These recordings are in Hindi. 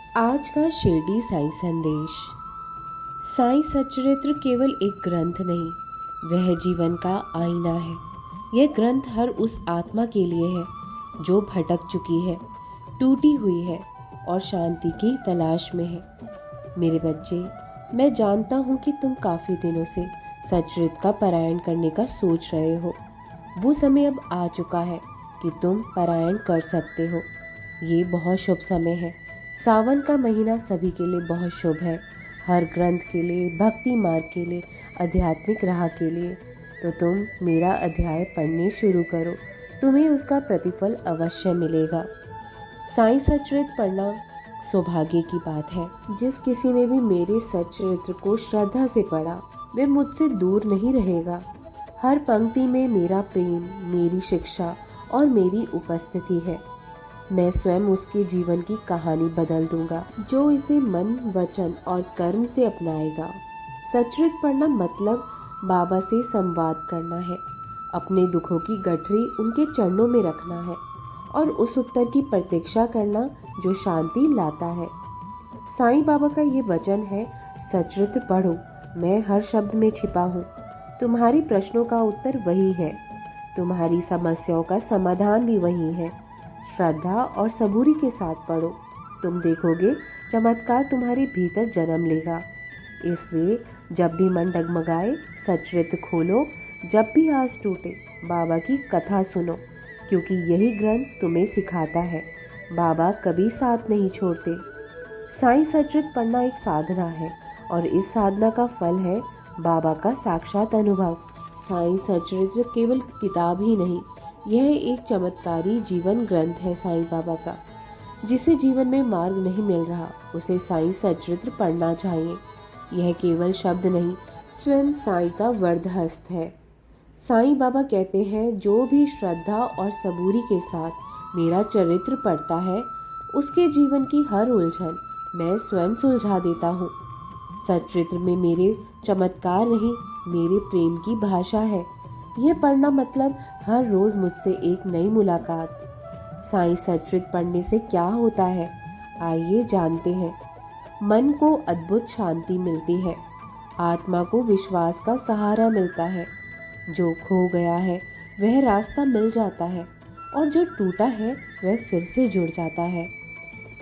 आज का शिरडी साई संदेश। साई सच्चरित्र केवल एक ग्रंथ नहीं, वह जीवन का आईना है। यह ग्रंथ हर उस आत्मा के लिए है जो भटक चुकी है, टूटी हुई है और शांति की तलाश में है। मेरे बच्चे, मैं जानता हूँ कि तुम काफ़ी दिनों से सच्चरित्र का पारायण करने का सोच रहे हो। वो समय अब आ चुका है कि तुम पारायण कर सकते हो। ये बहुत शुभ समय है। सावन का महीना सभी के लिए बहुत शुभ है, हर ग्रंथ के लिए, भक्ति मार्ग के लिए, आध्यात्मिक राह के लिए। तो तुम मेरा अध्याय पढ़ने शुरू करो, तुम्हें उसका प्रतिफल अवश्य मिलेगा। साई सच्चरित्र पढ़ना सौभाग्य की बात है। जिस किसी ने भी मेरे सच्चरित्र को श्रद्धा से पढ़ा, वे मुझसे दूर नहीं रहेगा। हर पंक्ति में मेरा प्रेम, मेरी शिक्षा और मेरी उपस्थिति है। मैं स्वयं उसके जीवन की कहानी बदल दूंगा जो इसे मन, वचन और कर्म से अपनाएगा। सच्चरित्र पढ़ना मतलब बाबा से संवाद करना है, अपने दुखों की गठरी उनके चरणों में रखना है और उस उत्तर की प्रतीक्षा करना जो शांति लाता है। साईं बाबा का ये वचन है, सच्चरित्र पढ़ो, मैं हर शब्द में छिपा हूँ। तुम्हारी प्रश्नों का उत्तर वही है, तुम्हारी समस्याओं का समाधान भी वही है। श्रद्धा और सबूरी के साथ पढ़ो, तुम देखोगे चमत्कार तुम्हारे भीतर जन्म लेगा। इसलिए जब भी मन डगमगाए सच्चरित्र खोलो, जब भी आस टूटे बाबा की कथा सुनो, क्योंकि यही ग्रंथ तुम्हें सिखाता है बाबा कभी साथ नहीं छोड़ते। साईं सच्चरित्र पढ़ना एक साधना है और इस साधना का फल है बाबा का साक्षात अनुभव। साईं सच्चरित्र केवल किताब ही नहीं, यह एक चमत्कारी जीवन ग्रंथ है साईं बाबा का। जिसे जीवन में मार्ग नहीं मिल रहा, उसे साईं सच्चरित्र पढ़ना चाहिए। यह केवल शब्द नहीं, स्वयं साईं का वरदहस्त है। साईं बाबा कहते हैं, जो भी श्रद्धा और सबूरी के साथ मेरा चरित्र पढ़ता है, उसके जीवन की हर उलझन मैं स्वयं सुलझा देता हूँ। सच्चरित्र में मेरे चमत्कार नहीं, मेरे प्रेम की भाषा है। यह पढ़ना मतलब हर रोज मुझसे एक नई मुलाकात। साईं सच्चरित्र पढ़ने से क्या होता है, आइए जानते हैं। मन को अद्भुत शांति मिलती है, आत्मा को विश्वास का सहारा मिलता है। जो खो गया है वह रास्ता मिल जाता है और जो टूटा है वह फिर से जुड़ जाता है।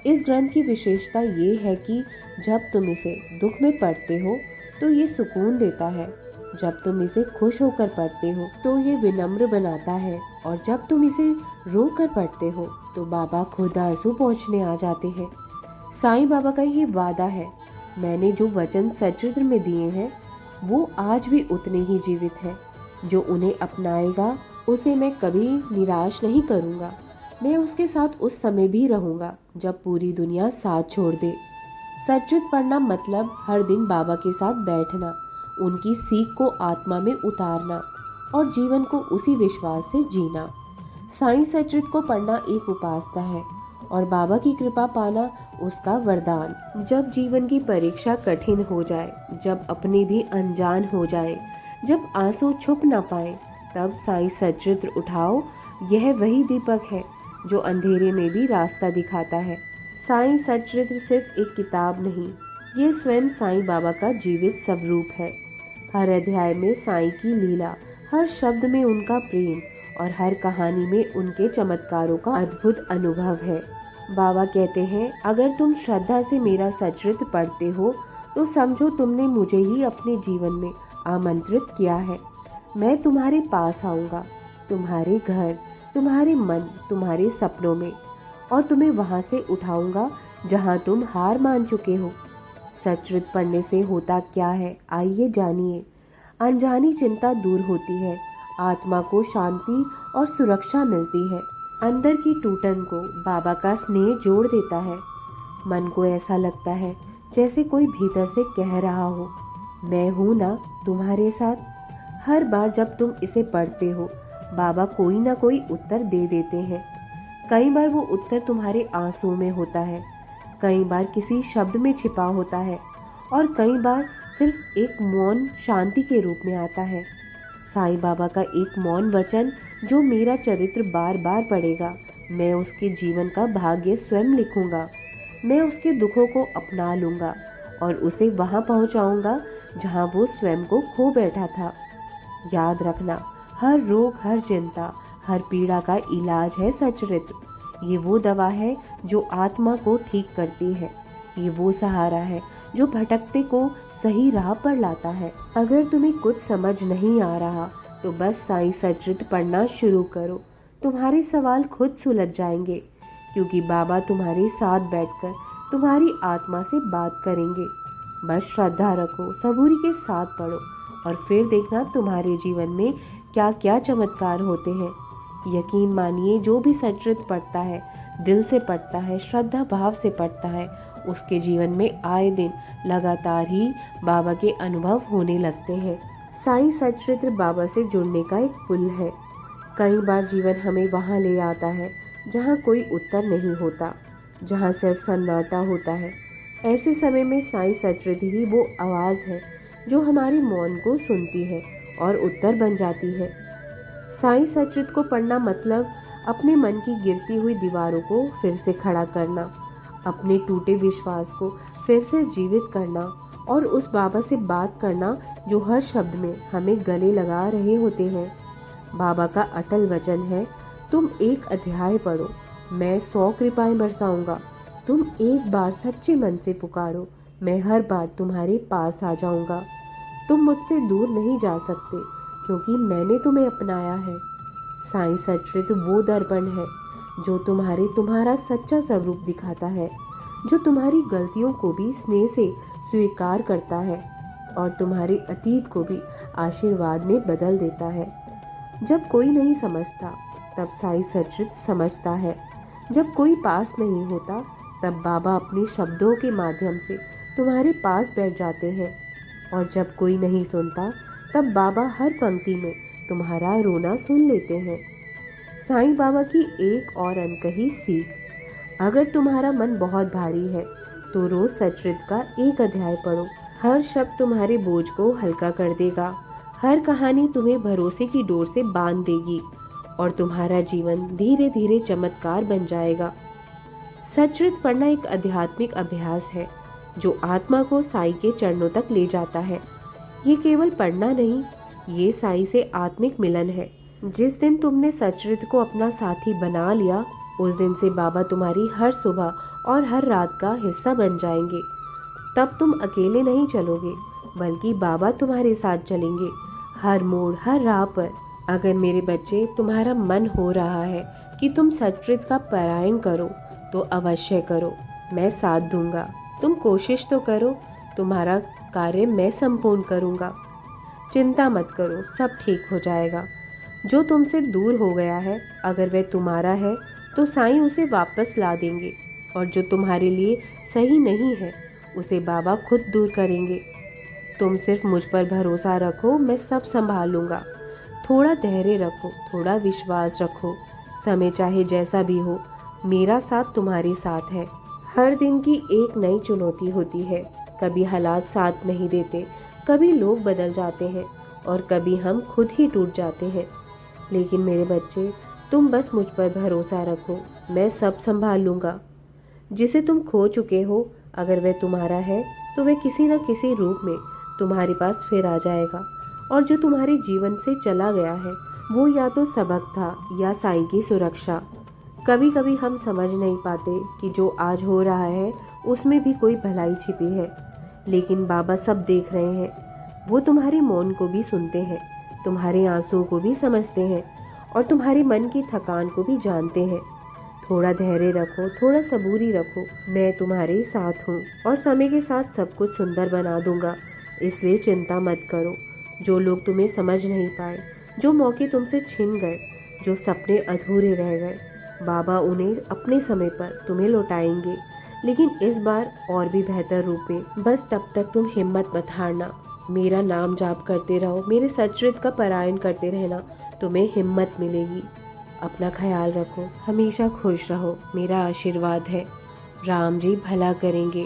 इस ग्रंथ की विशेषता ये है कि जब तुम इसे दुख में पढ़ते हो तो ये सुकून देता है, जब तुम इसे खुश होकर पढ़ते हो तो ये विनम्र बनाता है और जब तुम इसे रो कर पढ़ते हो तो बाबा खुद आंसू पोंछने आ जाते हैं। साईं बाबा का ये वादा है, मैंने जो वचन सच्चरित्र में दिए हैं वो आज भी उतने ही जीवित हैं। जो उन्हें अपनाएगा उसे मैं कभी निराश नहीं करूँगा। मैं उसके साथ उस समय भी रहूँगा जब पूरी दुनिया साथ छोड़ दे। सच्चरित्र पढ़ना मतलब हर दिन बाबा के साथ बैठना, उनकी सीख को आत्मा में उतारना और जीवन को उसी विश्वास से जीना। साईं सच्चरित्र को पढ़ना एक उपासना है और बाबा की कृपा पाना उसका वरदान। जब जीवन की परीक्षा कठिन हो जाए, जब अपने भी अनजान हो जाए, जब आंसू छुप ना पाए, तब साईं सच्चरित्र उठाओ। यह वही दीपक है जो अंधेरे में भी रास्ता दिखाता है। साईं सच्चरित्र सिर्फ एक किताब नहीं, ये स्वयं साईं बाबा का जीवित स्वरूप है। हर अध्याय में साईं की लीला, हर शब्द में उनका प्रेम और हर कहानी में उनके चमत्कारों का अद्भुत अनुभव है। बाबा कहते हैं, अगर तुम श्रद्धा से मेरा सच्चरित्र पढ़ते हो तो समझो तुमने मुझे ही अपने जीवन में आमंत्रित किया है। मैं तुम्हारे पास आऊँगा, तुम्हारे घर, तुम्हारे मन, तुम्हारे सपनों में, और तुम्हें वहाँ से उठाऊंगा जहाँ तुम हार मान चुके हो। सच्चरित्र पढ़ने से होता क्या है, आइए जानिए। अनजानी चिंता दूर होती है, आत्मा को शांति और सुरक्षा मिलती है। अंदर की टूटन को बाबा का स्नेह जोड़ देता है। मन को ऐसा लगता है जैसे कोई भीतर से कह रहा हो, मैं हूँ ना तुम्हारे साथ। हर बार जब तुम इसे पढ़ते हो, बाबा कोई ना कोई उत्तर दे देते हैं। कई बार वो उत्तर तुम्हारे आंसू में होता है, कई बार किसी शब्द में छिपा होता है और कई बार सिर्फ एक मौन शांति के रूप में आता है। साईं बाबा का एक मौन वचन, जो मेरा चरित्र बार बार पढ़ेगा, मैं उसके जीवन का भाग्य स्वयं लिखूंगा। मैं उसके दुखों को अपना लूँगा और उसे वहाँ पहुँचाऊँगा जहाँ वो स्वयं को खो बैठा था। याद रखना, हर रोग, हर चिंता, हर पीड़ा का इलाज है सच्चरित्र। ये वो दवा है जो आत्मा को ठीक करती है। ये वो सहारा है जो भटकते को सही राह पर लाता है। अगर तुम्हें कुछ समझ नहीं आ रहा तो बस साईं सच्चरित्र पढ़ना शुरू करो। तुम्हारे सवाल खुद सुलझ जाएंगे, क्योंकि बाबा तुम्हारे साथ बैठकर तुम्हारी आत्मा से बात करेंगे। बस श्रद्धा रखो, सबूरी के साथ पढ़ो और फिर देखना तुम्हारे जीवन में क्या क्या चमत्कार होते हैं। यकीन मानिए, जो भी सच्चरित्र पढ़ता है, दिल से पढ़ता है, श्रद्धा भाव से पढ़ता है, उसके जीवन में आए दिन लगातार ही बाबा के अनुभव होने लगते हैं। साईं सच्चरित्र बाबा से जुड़ने का एक पुल है। कई बार जीवन हमें वहाँ ले आता है जहाँ कोई उत्तर नहीं होता, जहाँ सिर्फ सन्नाटा होता है। ऐसे समय में साईं सच्चरित्र ही वो आवाज़ है जो हमारे मौन को सुनती है और उत्तर बन जाती है। साईं सच्चरित्र को पढ़ना मतलब अपने मन की गिरती हुई दीवारों को फिर से खड़ा करना, अपने टूटे विश्वास को फिर से जीवित करना और उस बाबा से बात करना जो हर शब्द में हमें गले लगा रहे होते हैं। बाबा का अटल वचन है, तुम एक अध्याय पढ़ो, मैं 100 कृपाएं बरसाऊंगा। तुम एक बार सच्चे मन से पुकारो, मैं हर बार तुम्हारे पास आ जाऊंगा। तुम मुझसे दूर नहीं जा सकते, क्योंकि मैंने तुम्हें अपनाया है। साईं सच्चरित्र वो दर्पण है जो तुम्हारा सच्चा स्वरूप दिखाता है, जो तुम्हारी गलतियों को भी स्नेह से स्वीकार करता है और तुम्हारे अतीत को भी आशीर्वाद में बदल देता है। जब कोई नहीं समझता तब साईं सच्चरित्र समझता है। जब कोई पास नहीं होता तब बाबा अपने शब्दों के माध्यम से तुम्हारे पास बैठ जाते हैं, और जब कोई नहीं सुनता तब बाबा हर पंक्ति में तुम्हारा रोना सुन लेते हैं। साईं बाबा की एक और अनकही सीख, अगर तुम्हारा मन बहुत भारी है तो रोज सच्चरित्र का एक अध्याय पढ़ो। हर शब्द तुम्हारे बोझ को हल्का कर देगा, हर कहानी तुम्हें भरोसे की डोर से बांध देगी और तुम्हारा जीवन धीरे धीरे चमत्कार बन जाएगा। सच्चरित्र पढ़ना एक आध्यात्मिक अभ्यास है जो आत्मा को साईं के चरणों तक ले जाता है। ये केवल पढ़ना नहीं, ये साईं से आत्मिक मिलन है। जिस दिन तुमने सच्चरित्र को अपना साथी बना लिया, उस दिन से बाबा तुम्हारी हर सुबह और हर रात का हिस्सा बन जाएंगे। तब तुम अकेले नहीं चलोगे, बल्कि बाबा तुम्हारे साथ चलेंगे, हर मोड़, हर राह पर। अगर मेरे बच्चे, तुम्हारा मन हो रहा है कि तुम सच्चरित्र का पारायण करो, तो अवश्य करो, मैं साथ दूंगा। तुम कोशिश तो करो, तुम्हारा कार्य मैं संपूर्ण करूंगा। चिंता मत करो, सब ठीक हो जाएगा। जो तुमसे दूर हो गया है, अगर वह तुम्हारा है तो साईं उसे वापस ला देंगे, और जो तुम्हारे लिए सही नहीं है उसे बाबा खुद दूर करेंगे। तुम सिर्फ मुझ पर भरोसा रखो, मैं सब संभाल लूंगा। थोड़ा धैर्य रखो, थोड़ा विश्वास रखो। समय चाहे जैसा भी हो, मेरा साथ तुम्हारे साथ है। हर दिन की एक नई चुनौती होती है। कभी हालात साथ नहीं देते, कभी लोग बदल जाते हैं और कभी हम खुद ही टूट जाते हैं। लेकिन मेरे बच्चे, तुम बस मुझ पर भरोसा रखो, मैं सब संभाल लूंगा। जिसे तुम खो चुके हो, अगर वह तुम्हारा है तो वह किसी न किसी रूप में तुम्हारे पास फिर आ जाएगा। और जो तुम्हारे जीवन से चला गया है, वो या तो सबक था या साईं की सुरक्षा। कभी कभी हम समझ नहीं पाते कि जो आज हो रहा है उसमें भी कोई भलाई छिपी है, लेकिन बाबा सब देख रहे हैं। वो तुम्हारे मौन को भी सुनते हैं, तुम्हारे आंसुओं को भी समझते हैं और तुम्हारे मन की थकान को भी जानते हैं। थोड़ा धैर्य रखो, थोड़ा सबूरी रखो, मैं तुम्हारे साथ हूँ और समय के साथ सब कुछ सुंदर बना दूंगा। इसलिए चिंता मत करो। जो लोग तुम्हें समझ नहीं पाए, जो मौके तुमसे छिन गए, जो सपने अधूरे रह गए, बाबा उन्हें अपने समय पर तुम्हें लौटाएंगे, लेकिन इस बार और भी बेहतर रूप में। बस तब तक तुम हिम्मत मत हारना, मेरा नाम जाप करते रहो, मेरे सच्चरित्र का पारायण करते रहना, तुम्हें हिम्मत मिलेगी। अपना ख्याल रखो, हमेशा खुश रहो, मेरा आशीर्वाद है। राम जी भला करेंगे।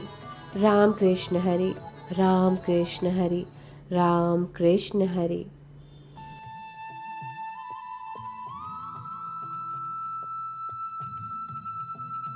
राम कृष्ण हरे, राम कृष्ण हरे, राम कृष्ण हरे।